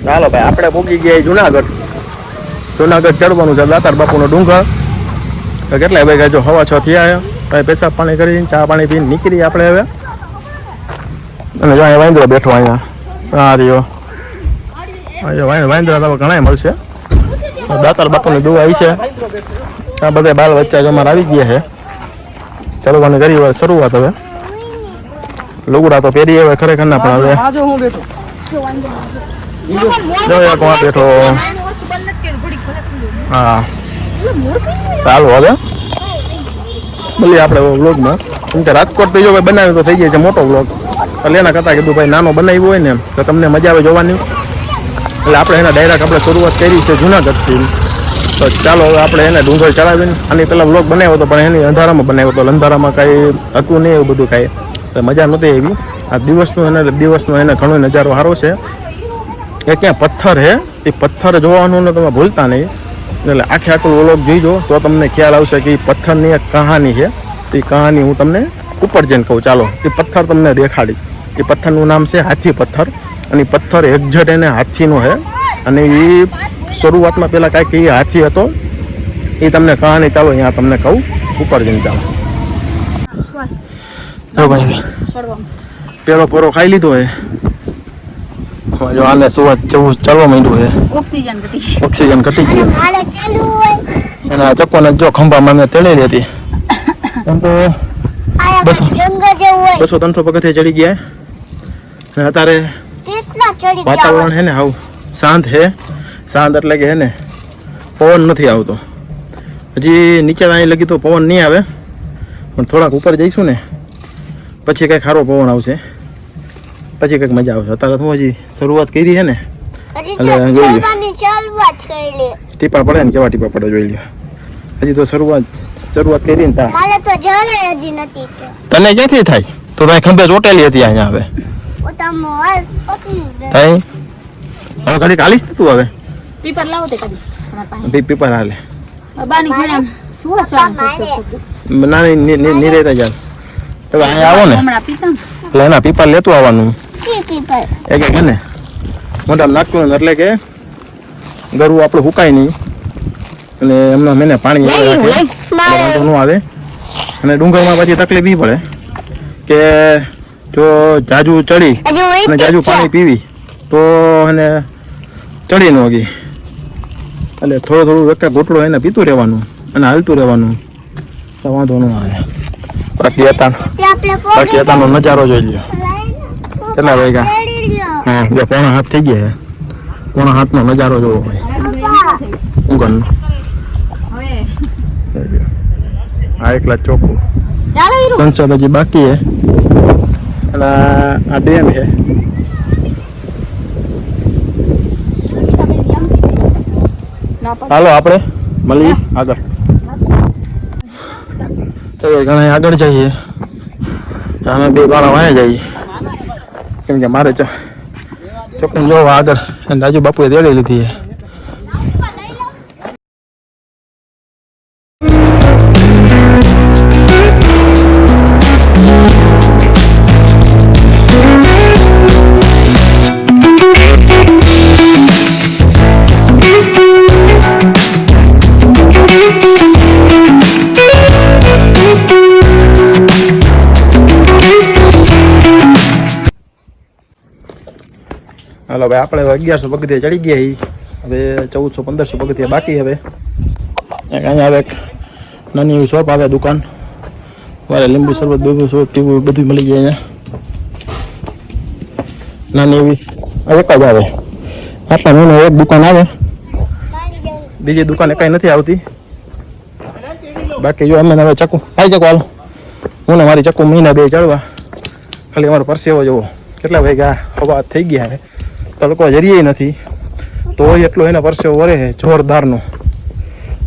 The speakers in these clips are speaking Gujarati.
ચાલો ભાઈ આપણે પહોંચી ગયા જુનાગઢ. જુનાગઢ ચડવાનું છે દાતાર બાપુનો ડુંગર. તો કેટલાય ભાઈ જો હવા 6 થયા ભાઈ પેશાબ પાણી કરીને ચા પાણી પીને નીકળી આપણે હવે. અને જો અહીંયા વાંદરો બેઠો અહીંયા. હા રહ્યો વાંદરા તો ઘણા મળશે. દાતાર બાપુની દુઆ આવી છે. આ બધા બાલ બચ્ચા જો અમારે આવી ગયા છે. ચડવાની કરી વાર શરૂઆત હવે. લુગડા તો પહેરી હવે ખરેખર ના પણ હવે જો એક વા બેઠો. હા ચાલો હવે બોલીએ આપણે વ્લોગમાં. કેમ કે રાજકોટ તો જો ભાઈ બનાવ્યો તો થઈ જાય છે મોટો વ્લોગ. એટલે એના કરતાં કીધું ભાઈ નાનો બનાવ્યો હોય ને તો તમને મજા આવે જોવાની. એટલે આપણે એના ડાયરેક્ટ આપણે શરૂઆત કરી છે જુનાગઢથી. તો ચાલો હવે આપણે એને ડુંગર ચડાવીને આની પહેલાં વ્લોગ બનાવ્યો હતો પણ એની અંધારામાં બનાવ્યો હતો. અંધારામાં કાંઈ હતું નહીં એવું બધું કાંઈ તો મજા નહોતી એવી. આ દિવસનો એને ઘણો નજારો સારો છે. કે ક્યાં પથ્થર છે એ પથ્થર જોવાનું ને તમે ભૂલતા નહીં. એટલે આખું વ્લોગ જોઈજો તો તમને ખ્યાલ આવશે કે એ પથ્થરની એક કહાની છે. એ કહાની હું તમને ઉપર જઈને કહું. ચાલો એ પથ્થર તમને દેખાડીશ. એ પથ્થરનું નામ છે હાથી પથ્થર. અને એ પથ્થર એક્ઝેક્ટ એને હાથીનો છે. અને એ શરૂઆતમાં પહેલાં કાંઈક એ હાથી હતો એ તમને કહાની ચાલો અહીંયા તમને કહું ઉપર જઈને. ચાલો ભાઈ પેલો પોરો ખાઈ લીધો હે. જો આને સુવાત જેવું ચાલવા માંડ્યું છે. ઓક્સિજન ઘટી ગયું. એના ચક્કોને જો ખંભામાં મેં તેડેલી હતી. એમ તો 200-300 પગથિયે ચડી ગયા. અને અત્યારે વાતાવરણ છે ને હાવ શાંત છે. શાંત એટલે કે હે ને પવન નથી આવતો. હજી નીચે અહીં લગી તો પવન નહીં આવે પણ થોડાક ઉપર જઈશું ને પછી કંઈક સારો પવન આવશે. પછી કંઈક મજા આવશે. અત્યારે હું હજી શરૂઆત કરી છે ને એટલે જોઈ ટીપા પડે ને કેવા ટીપા પડે જોઈ લો. હજી તો શરૂઆત કરી ને તને ક્યાંથી થાય તો તારી ખંભે ચોટેલી હતી અહીંયા. હવે હવે ઘડીક હાલીશ તું હવે પીપર હાલે ના નહીં રહેતા ચાલ. હવે અહીંયા આવો ને એટલે એના પીપર લેતું આવવાનું. એક એક ને મોટા નાખતું એટલે કે ગરવું આપણું સુકાય નહીં. અને એમના મેને પાણી વાંધો ન આવે. અને ડુંગરમાં પછી તકલીફ એ પડે કે જો જાજુ ચડી અને જાજુ પાણી પીવી તો એને ચડી ન ગઈ. એટલે થોડું એક ઘૂંટડો એને પીતું રહેવાનું અને હાલતું રહેવાનું તો વાંધો ન આવે. બાકી અત્યારનો નજારો જોઈ લ્યો. કેટલા વાગ્યા? હા જો 7:30 થઈ ગયા. 7:30નો નજારો જોવો ભાઈ ઊંઘનો. આ એકલા ચોખ્ખું સંસદ હજી બાકી છે. અને આ ડેમ છે. હાલો આપણે મળીએ આગળ. ઘણા આગળ જઈએ. અમે 2 બાળા વાયા જઈએ કેમ કે મારે ચોખ્ખું જોવા આગળ રાજુ બાપુએ તેડી લીધી છે. હાલો ભાઈ આપણે 1100 પગથિયે ચડી ગયા. હવે 1400-1500 પગથિયે બાકી. હવે અહીંયા આવે નાની એવી શોપ આવે દુકાન. મારે લીંબુ શરબત પીવું બધું મળી જાય અહીંયા. નાની એવી એક જ આવે. આટલા નાની એક દુકાન આવે. બીજી દુકાને કાંઈ નથી આવતી. બાકી જો અમે હવે ચક્કુ આવી ચક્કુ હાલો હું ને મારી ચક્કુ મહિના 2 ચડવા. ખાલી અમારો પરસેવો જવો કેટલા વાગ્યા હવા થઈ ગયા છે. તડકો જરીએ નથી તો એટલો એના પરસેવો વરે છે જોરદારનો.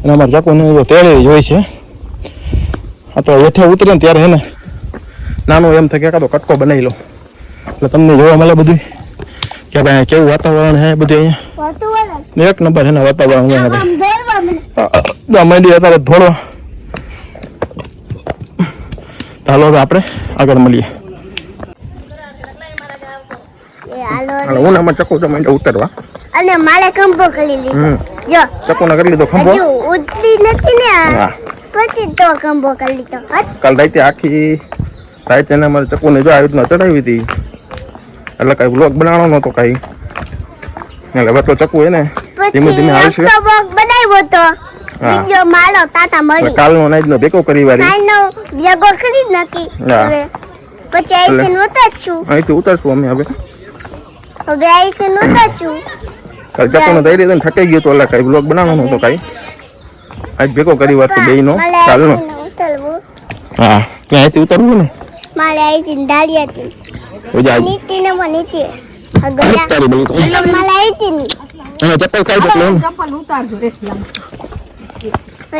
અને અમારે ચક્કુને તેડેલી હોય છે. આ તો હેઠે ઉતરે ને ત્યારે હે ને નાનું એમ થાય કે કાં તો કટકો બનાવી લો એટલે તમને જોવા મળે બધું કે ભાઈ કેવું વાતાવરણ છે બધું અહીંયા. એક નંબર છે ને વાતાવરણ. મંડી અત્યારે થોડો ચાલો હવે આપણે આગળ મળીએ. હું આમાં ચક્કુ તો માંડે ઉતરવા અને મારે કંબો કરી લીધો જો ચકુને કરી લીધો ખંભો હજુ ઉતરી નથી ને હા પછી તો કંબો કરી લીધો કાલ રાતે આખી રાતે ને મારે ચકુને જો આવી રીતના ચડાવી હતી એટલે કઈ બ્લોગ બનાવવાનો નતો કઈ એટલે હવે તો ચકુ હે ને ધીમે ધીમે આવે છે તો બ્લોગ બનાવ્યો તો વિડિયો માલો તાતા મળી કાલનો નાઈનો ભેગો કરી વારી કાલનો ભેગો કરી નાખી હવે પછી અહીંથી ઉતરશું અહીંથી ઉતરશું અમે હવે અહીંથી ઉતરશું કાલ ચકુને દઈ દીધો ને થકાઈ ગયો તો એટલે કઈ બ્લોગ બનાવવાનો નતો કઈ આજ ભેગો કરી વાર તો બેયનો કાલનો હા ક્યાંથી ઉતરવું ને મારે અહીંથી દાડિયાથી નીચે ને નીચે તારી બની તો મારે અહીંથી અને ચપ્પલ કાઢ એટલે ચપ્પલ ઉતારજો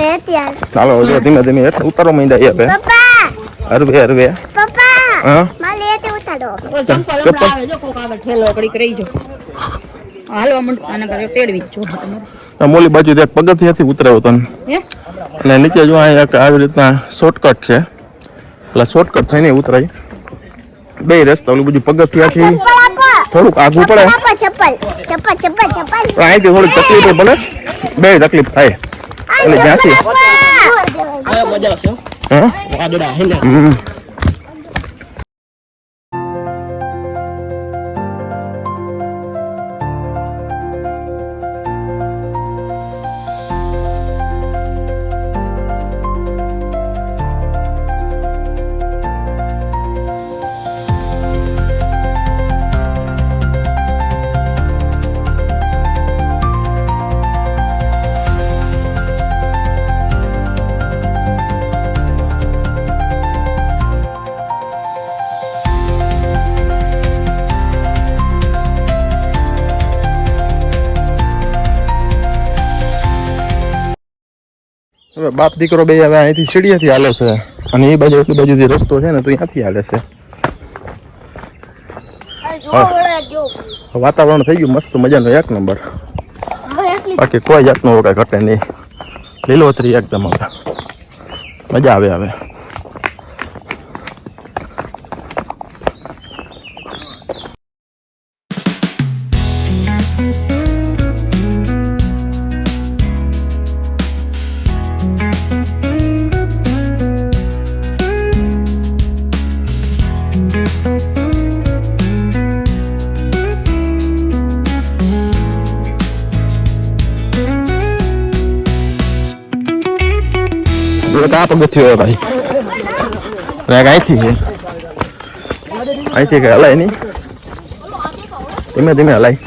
એટલા ચાલો જો ધીમે ધીમે હેઠ ઉતારો માંડ્યા હવે પપ્પા હરવે હરવે પપ્પા હા મારે અહીંથી ઉતારો ચપ્પલ હમણાં આવે જો કોક આગળ ઠેલો કડીક રહી જો હાલવા મંડ આના કરે તેડવી જ જો તમારે મોલી બાજુ એક પગથિયાથી ઉતરાયો તને હે અને નીચે જો અહીંયા આવી રીતના શોર્ટકટ છે એટલે શોર્ટકટ થઈને ઉતરાય બે રસ્તા ઓલું બધું પગથિયાથી થોડુંક આગું પડે ચપ્પલ પણ અહીંથી થોડીક તકલીફ ભલે બે તકલીફ થાય એટલે જ્યાંથી હા હવે બાપ દીકરો બે હવે અહીંથી સીડીએથી હાલે છે અને એ બાજુ એટલી બાજુથી રસ્તો છે ને તો ત્યાંથી હાલે છે વાતાવરણ થઈ ગયું મસ્ત મજાનું એક નંબર બાકી કોઈ જાતનું કઈ ઘટે નહીં લીલોતરી એકદમ હવે મજા આવે હવે આ પગથિયો ભાઈ અહીંથી છે અહીંથી કઈ હલાય નહીં ધીમે ધીમે હલાય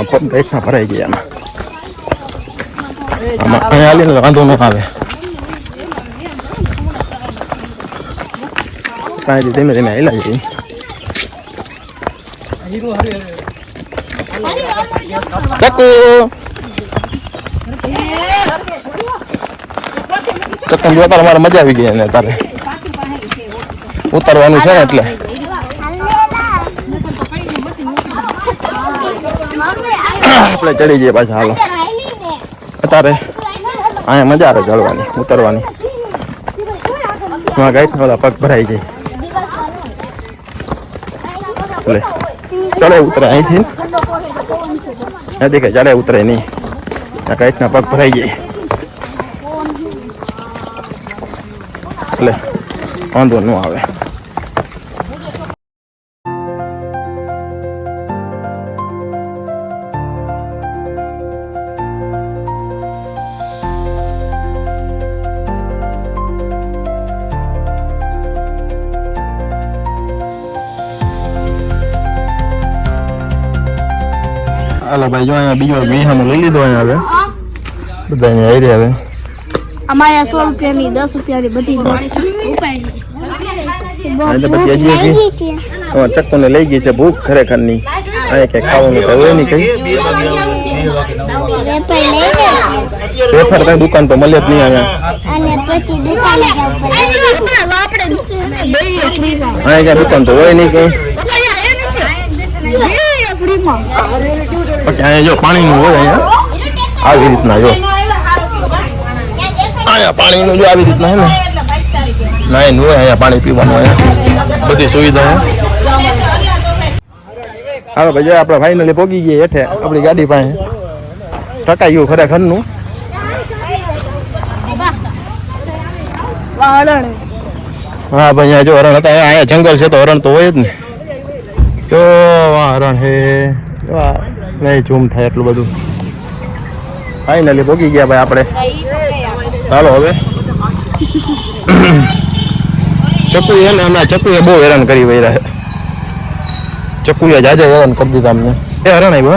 પગ એકઠા ભરાઈ ગયા આમાં અહીંયા હાલીને વાંધો ન આવે કાંઈ ધીમે ધીમે હલાય જાય ચક્કમ જો તારે મારે મજા આવી ગઈ ને તારે ઉતારવાનું છે ને એટલે આપણે ચડી જઈએ પાછા હાલો અત્યારે અહીંયા મજા આવે ચડવાની ઉતરવાની ગાઈડ બધા પગ ભરાઈ જાય એટલે ચડે ઉતરે અહીંથી નથી કે ચડે ઉતરે નહીં ગાઈડના પગ ભરાઈ જાય એટલે વાંધો ન આવે હાલો ભાઈ જો અહીંયા બીજો વિહાનો લઈ લીધો અહીંયા હવે બધા અહીંયા આવી રહ્યા હવે અમારે 100 રૂપિયાની 10 રૂપિયાની બધી ચક્કુ ને લઈ ગઈ છે ભૂખ ખરેખર ની અહીંયા કઈ ખાવાનું તો હોય નહીં કઈ વેફર કઈ દુકાન તો મળે જ નહીં અહીંયા ક્યાં દુકાન તો હોય નહીં કઈ અહીંયા જો પાણી નું હોય અહીંયા આવી રીતના જો અહીંયા પાણીનું જો આવી રીતના હે ને નાઈ નું હોય અહીંયા પાણી પીવાનું અહીંયા બધી સુવિધા હાલો ભાઈ જો આપણે ફાઇનલી પહોંચી ગયા હેઠે આપણી ગાડી પાસે ટકાયું ખરેખરનું હા ભાઈ અહીંયા જો હરણ હતા અહીંયા જંગલ છે તો હરણ તો હોય જ ને જો હરણ હે નહીં ઝૂમ થાય એટલું બધું ફાઇનલી પહોંચી ગયા ભાઈ આપણે ચાલો હવે ચકુએ ને હમણાં ચકુએ બહુ હેરાન કરી વૈરા ચકુએ જાજે હેરાન કરી દીધા અમને એ હરણ આવ્યું